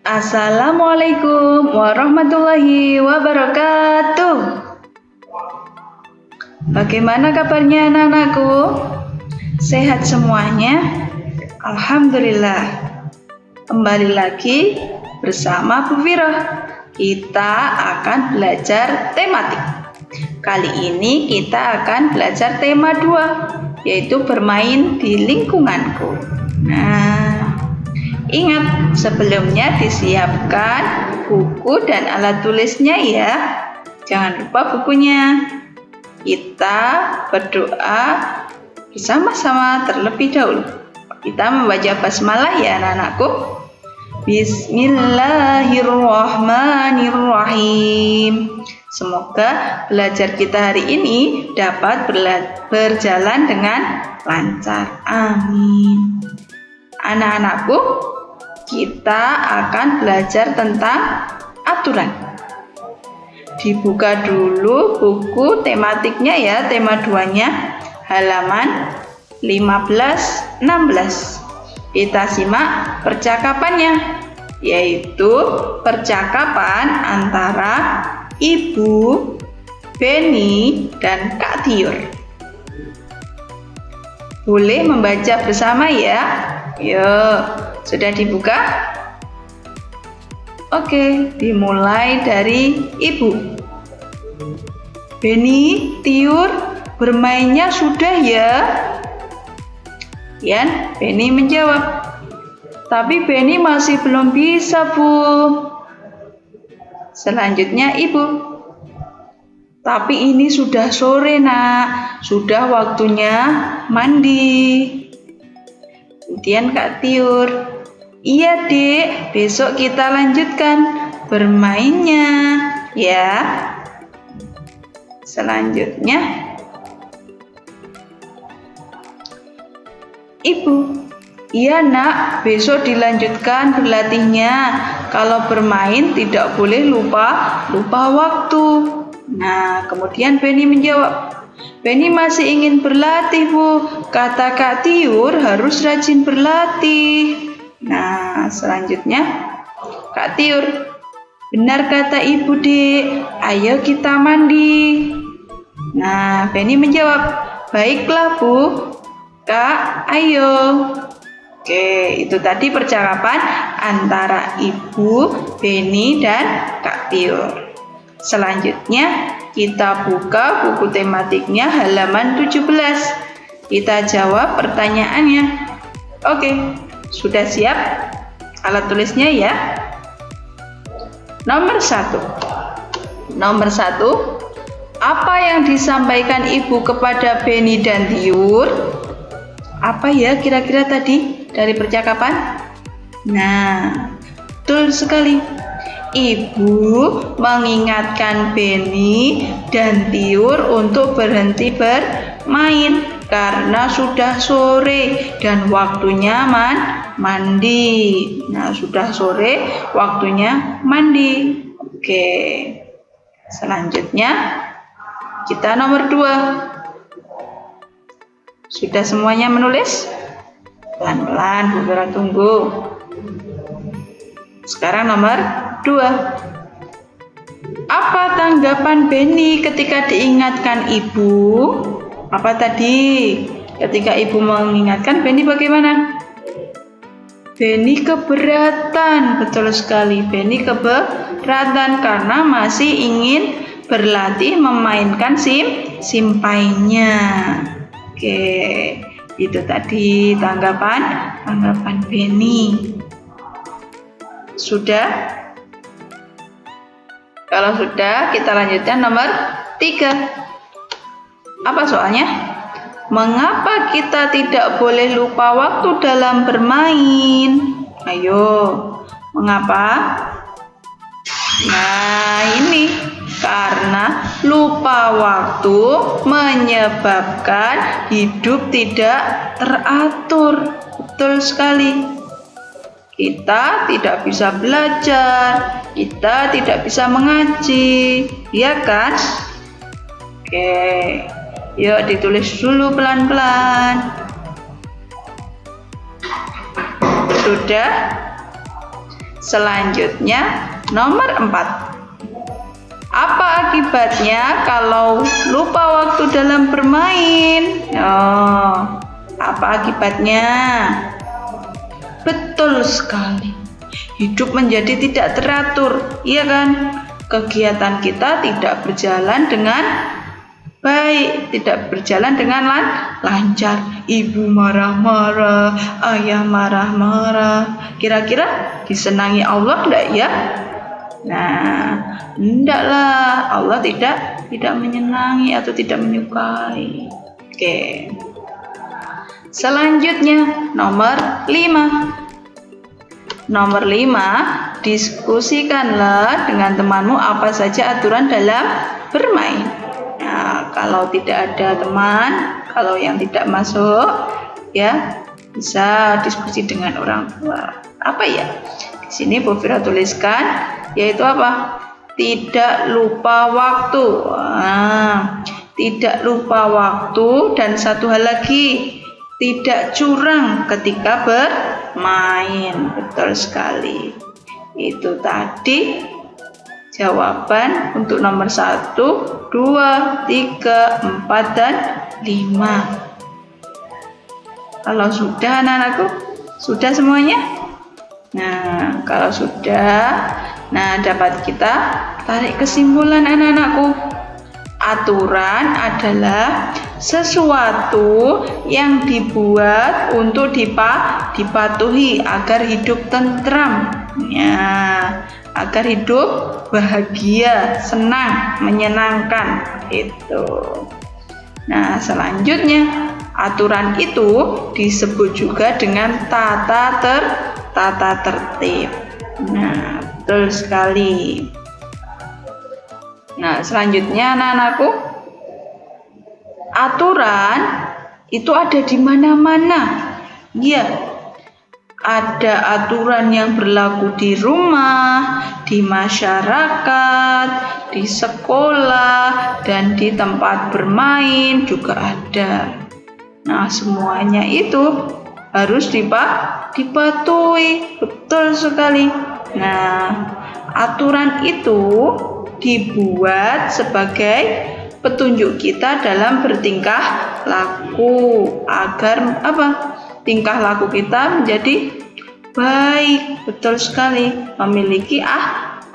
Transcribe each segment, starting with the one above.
Assalamualaikum warahmatullahi wabarakatuh. Bagaimana kabarnya anak-anakku? Sehat semuanya? Alhamdulillah. Kembali lagi bersama Bu Firoh. Kita akan belajar tematik. Kali ini kita akan belajar tema 2, yaitu bermain di lingkunganku. Nah, ingat, sebelumnya disiapkan buku dan alat tulisnya ya. Jangan lupa bukunya. Kita berdoa bersama-sama terlebih dahulu. Kita membaca basmalah ya anak-anakku. Bismillahirrahmanirrahim. Semoga belajar kita hari ini dapat berjalan dengan lancar. Amin. Anak-anakku, kita akan belajar tentang aturan. Dibuka dulu buku tematiknya ya, tema 2-nya, halaman 15-16. Kita simak percakapannya, yaitu percakapan antara Ibu, Beni, dan Kak Tiur. Boleh membaca bersama ya. Yuk, sudah dibuka? Oke, dimulai dari Ibu. Beni, Tiur, bermainnya sudah ya? Yan, Beni menjawab. Tapi Beni masih belum bisa, Bu. Selanjutnya Ibu. Tapi ini sudah sore, Nak. Sudah waktunya mandi. Kemudian Kak Tiur. Iya, Dek. Besok kita lanjutkan bermainnya, ya. Selanjutnya Ibu. Iya Nak, besok dilanjutkan berlatihnya. Kalau bermain tidak boleh lupa waktu. Nah, kemudian Beni menjawab. Beni masih ingin berlatih, Bu. Kata Kak Tiur harus rajin berlatih. Nah, selanjutnya Kak Tiur. Benar kata Ibu, Dek. Ayo kita mandi. Nah, Beni menjawab. Baiklah, Bu. Kak, ayo. Oke, itu tadi percakapan antara Ibu, Beni, dan Kak Tiur. Selanjutnya, kita buka buku tematiknya halaman 17. Kita jawab pertanyaannya. Oke, sudah siap alat tulisnya ya? Nomor 1. Apa yang disampaikan Ibu kepada Beni dan Tiur? Apa ya kira-kira tadi dari percakapan? Nah, betul sekali. Ibu mengingatkan Beni dan Tiur untuk berhenti bermain karena sudah sore dan waktunya mandi. Nah, sudah sore, waktunya mandi. Oke. Selanjutnya kita nomor 2. Sudah semuanya menulis? Pelan-pelan, Bu Vera tunggu. Sekarang nomor 2. Apa tanggapan Beni ketika diingatkan Ibu? Apa tadi? Ketika Ibu mengingatkan, Beni bagaimana? Beni keberatan, betul sekali. Beni keberatan karena masih ingin berlatih memainkan simpainya. Oke, itu tadi tanggapan Beni. Sudah? Kalau sudah, kita lanjutkan nomor 3. Apa soalnya? Mengapa kita tidak boleh lupa waktu dalam bermain? Ayo, mengapa? Nah, ini karena lupa waktu menyebabkan hidup tidak teratur. Betul sekali. Kita tidak bisa belajar, kita tidak bisa mengaji, ya kan? Oke, yuk ditulis dulu pelan-pelan. Sudah? Selanjutnya nomor 4. Apa akibatnya kalau lupa waktu dalam bermain? Apa akibatnya? Betul sekali. Hidup menjadi tidak teratur, iya kan? Kegiatan kita tidak berjalan dengan baik, tidak berjalan dengan lancar. Ibu marah-marah, ayah marah-marah. Kira-kira disenangi Allah enggak ya? Nah, enggaklah. Allah tidak menyenangi atau tidak menyukai. Oke. Selanjutnya nomor 5. Nomor 5, diskusikanlah dengan temanmu apa saja aturan dalam bermain. Nah, kalau tidak ada teman, kalau yang tidak masuk, ya bisa diskusi dengan orang tua. Apa ya? Di sini Bu Fira tuliskan, yaitu apa? Tidak lupa waktu. Tidak lupa waktu, dan satu hal lagi, tidak curang ketika bermain. Betul sekali. Itu tadi jawaban untuk nomor 1, 2, 3, 4, dan 5. Kalau sudah anak-anakku, sudah semuanya? Nah, kalau sudah, dapat kita tarik kesimpulan anak-anakku. Aturan adalah sesuatu yang dibuat untuk dipatuhi agar hidup tentram, ya, agar hidup bahagia, senang, menyenangkan itu. Nah, selanjutnya aturan itu disebut juga dengan tata tertib. Nah, betul sekali. Nah, selanjutnya anak-anakku, aturan itu ada di mana-mana. Ya, ada aturan yang berlaku di rumah, di masyarakat, di sekolah, dan di tempat bermain juga ada. Nah, semuanya itu harus dipatuhi. Betul sekali. Nah, aturan itu dibuat sebagai petunjuk kita dalam bertingkah laku, agar tingkah laku kita menjadi baik. Betul sekali, memiliki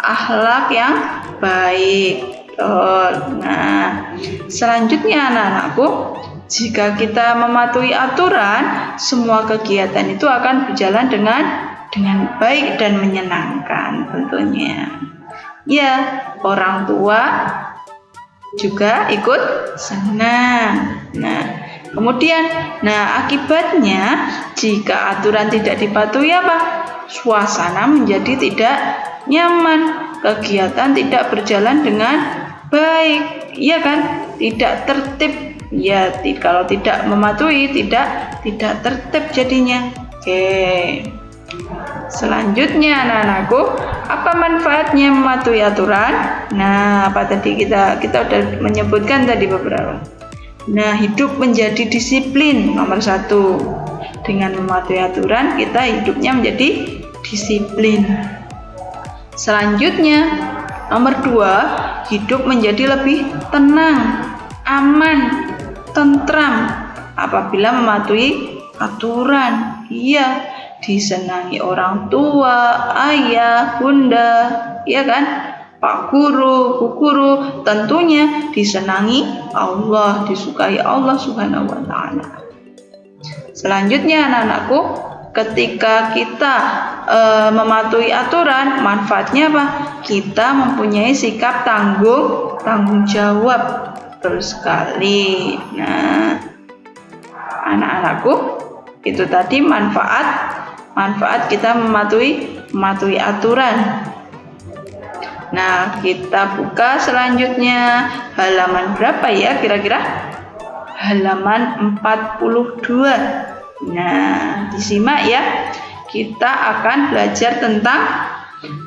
akhlak yang baik. Nah, selanjutnya anak-anakku, jika kita mematuhi aturan, semua kegiatan itu akan berjalan dengan baik dan menyenangkan tentunya. Ya, orang tua juga ikut senang. Nah, kemudian, akibatnya jika aturan tidak dipatuhi suasana menjadi tidak nyaman, kegiatan tidak berjalan dengan baik, iya kan? Tidak tertib. Ya, kalau tidak mematuhi tidak tertib jadinya. Oke. Selanjutnya anak-anakku, apa manfaatnya mematuhi aturan? Nah, apa tadi kita sudah menyebutkan tadi beberapa. Nah, hidup menjadi disiplin nomor 1. Dengan mematuhi aturan, kita hidupnya menjadi disiplin. Selanjutnya, nomor 2, hidup menjadi lebih tenang, aman, tentram apabila mematuhi aturan. Iya, disenangi orang tua, ayah, bunda, ya kan? Pak guru, bu guru, tentunya disenangi Allah, disukai Allah Subhanahu wa taala. Selanjutnya anak-anakku, ketika kita mematuhi aturan, manfaatnya apa? Kita mempunyai sikap tanggung jawab. Betul sekali. Nah, anak-anakku, itu tadi manfaat kita mematuhi aturan. Nah, kita buka selanjutnya halaman berapa ya kira-kira? Halaman 42. Nah, disimak ya. Kita akan belajar tentang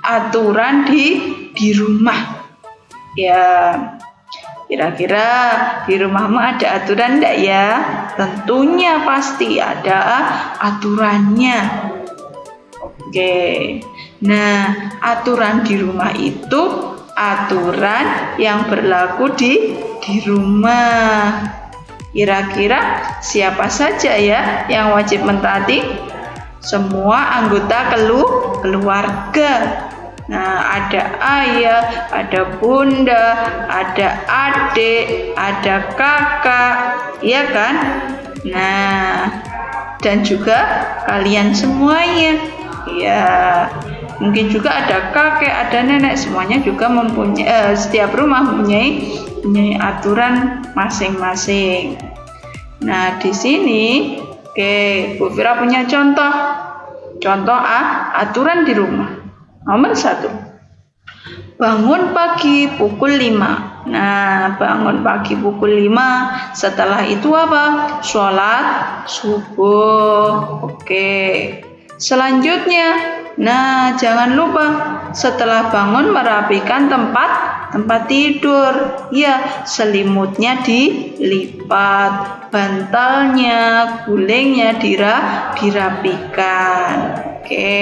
aturan di rumah. Ya, kira-kira di rumahmu ada aturan enggak ya? Tentunya pasti ada aturannya. Oke. Nah, aturan di rumah itu aturan yang berlaku di rumah. Kira-kira siapa saja ya yang wajib mentaati? Semua anggota keluarga. Nah, ada ayah, ada bunda, ada adik, ada kakak, ya kan? Nah, dan juga kalian semuanya. Ya, mungkin juga ada kakek, ada nenek, semuanya juga mempunyai setiap rumah mempunyai aturan masing-masing. Nah, di sini Bu Fira punya contoh aturan di rumah. Nomor 1, bangun pagi pukul 5. Nah, bangun pagi pukul 5, setelah itu apa? Sholat subuh. Oke. Selanjutnya, nah jangan lupa setelah bangun merapikan tempat tidur. Ya, selimutnya dilipat, bantalnya, gulingnya dirapikan. Oke.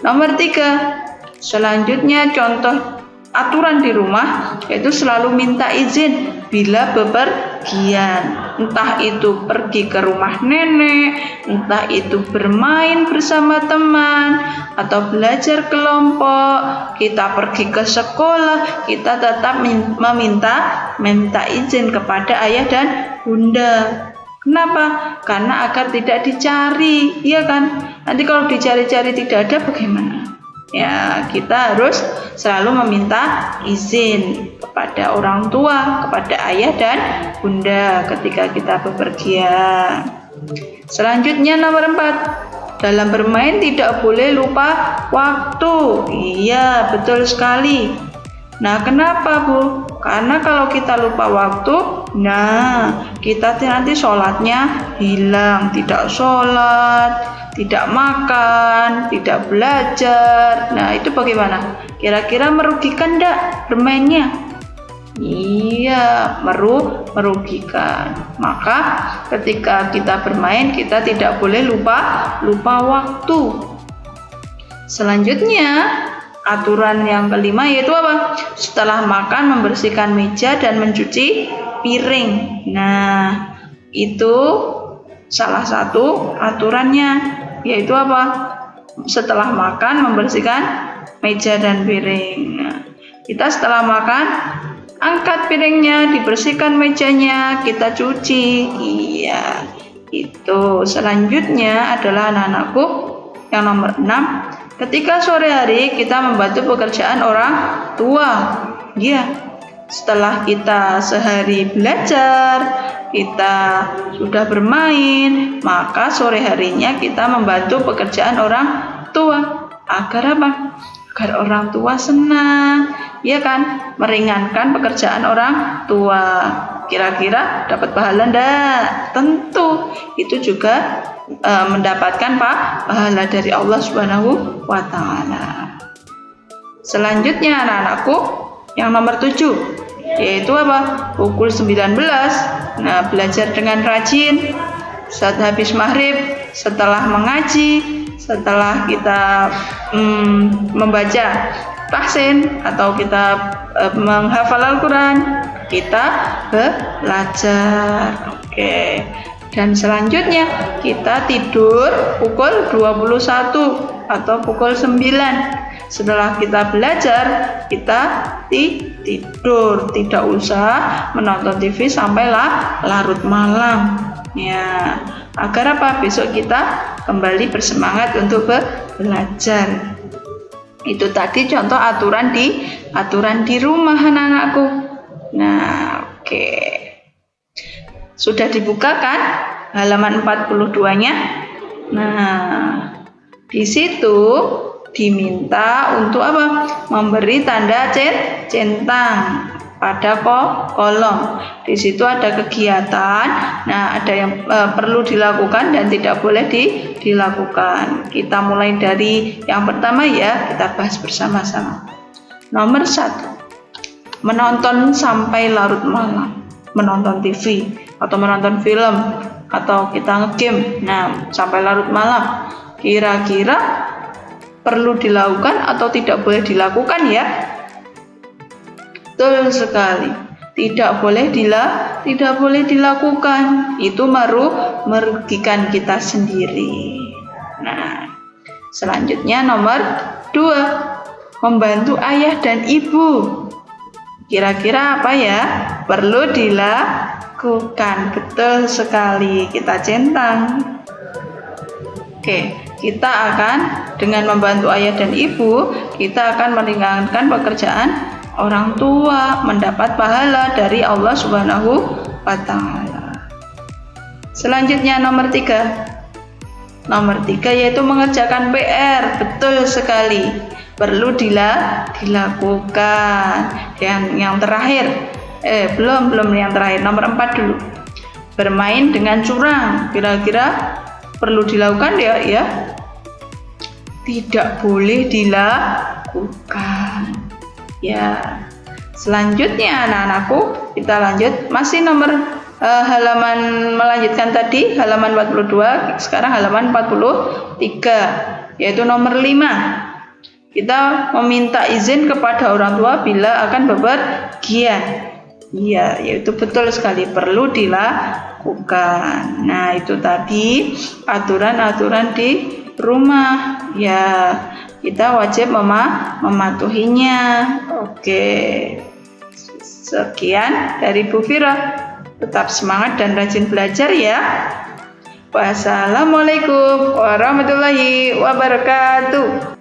Nomor 3, selanjutnya contoh aturan di rumah yaitu selalu minta izin bila bepergian. Entah itu pergi ke rumah nenek, entah itu bermain bersama teman, atau belajar kelompok, kita pergi ke sekolah, kita tetap meminta izin kepada ayah dan bunda. Kenapa? Karena agar tidak dicari, iya kan? Nanti kalau dicari-cari tidak ada bagaimana? Ya, kita harus selalu meminta izin kepada orang tua, kepada ayah dan bunda ketika kita bepergian. Selanjutnya nomor 4, dalam bermain tidak boleh lupa waktu. Iya, betul sekali. Nah, kenapa Bu? Karena kalau kita lupa waktu, nah kita nanti sholatnya hilang, tidak sholat, tidak makan, tidak belajar. Nah, itu bagaimana? Kira-kira merugikan enggak bermainnya? Iya, merugikan. Maka ketika kita bermain, kita tidak boleh lupa waktu. Selanjutnya, aturan yang kelima yaitu apa? Setelah makan membersihkan meja dan mencuci piring. Nah, itu salah satu aturannya, yaitu apa? Setelah makan membersihkan meja dan piring. Nah, kita setelah makan angkat piringnya, dibersihkan mejanya, kita cuci. Iya, itu. Selanjutnya adalah anak-anakku yang nomor 6. Ketika sore hari kita membantu pekerjaan orang tua. Ya, setelah kita sehari belajar, kita sudah bermain, maka sore harinya kita membantu pekerjaan orang tua. Agar apa? Agar orang tua senang, ya kan? Meringankan pekerjaan orang tua. Kira-kira dapat pahala enggak? Tentu. Itu juga mendapatkan pahala dari Allah Subhanahu wa Ta'ala. Selanjutnya anak-anakku yang nomor 7, yaitu apa? Pukul 19. Nah, belajar dengan rajin saat habis maghrib, setelah mengaji, setelah kita membaca tahsin atau kita menghafal Al-Quran, kita belajar. Oke. Dan selanjutnya kita tidur pukul 21 atau pukul 9. Setelah kita belajar, kita tidur. Tidak usah menonton TV sampai larut malam. Ya, agar apa? Besok kita kembali bersemangat untuk belajar. Itu tadi contoh aturan di rumah anak-anakku. Nah, oke. Sudah dibuka kan halaman 42-nya? Nah, di situ diminta untuk apa? Memberi tanda centang pada kolom. Di situ ada kegiatan. Nah, ada yang perlu dilakukan dan tidak boleh dilakukan. Kita mulai dari yang pertama ya, kita bahas bersama-sama. Nomor 1, menonton sampai larut malam, menonton TV atau menonton film atau kita nge-game. Nah, sampai larut malam. Kira-kira perlu dilakukan atau tidak boleh dilakukan ya? Betul sekali. Tidak boleh dilakukan. Itu merugikan kita sendiri. Nah, selanjutnya nomor 2. Membantu ayah dan ibu. Kira-kira apa ya? Perlu dilakukan. Betul sekali. Kita centang. Oke, kita akan dengan membantu ayah dan ibu, kita akan meringankan pekerjaan orang tua, mendapat pahala dari Allah Subhanahu wa Ta'ala. Selanjutnya nomor 3. Nomor 3 yaitu mengerjakan PR. Betul sekali. Perlu dilakukan. Yang terakhir, belum yang terakhir, nomor 4 dulu. Bermain dengan curang. Kira-kira perlu dilakukan ya? Tidak boleh dilakukan. Ya, selanjutnya anak-anakku kita lanjut, masih nomor halaman melanjutkan tadi halaman 42, sekarang halaman 43 yaitu nomor 5. Kita meminta izin kepada orang tua bila akan bepergian. Iya, yaitu betul sekali perlu dilakukan. Nah, itu tadi aturan-aturan di rumah ya. Kita wajib mematuhinya. Oke. Sekian dari Bu Fira. Tetap semangat dan rajin belajar ya. Wassalamualaikum warahmatullahi wabarakatuh.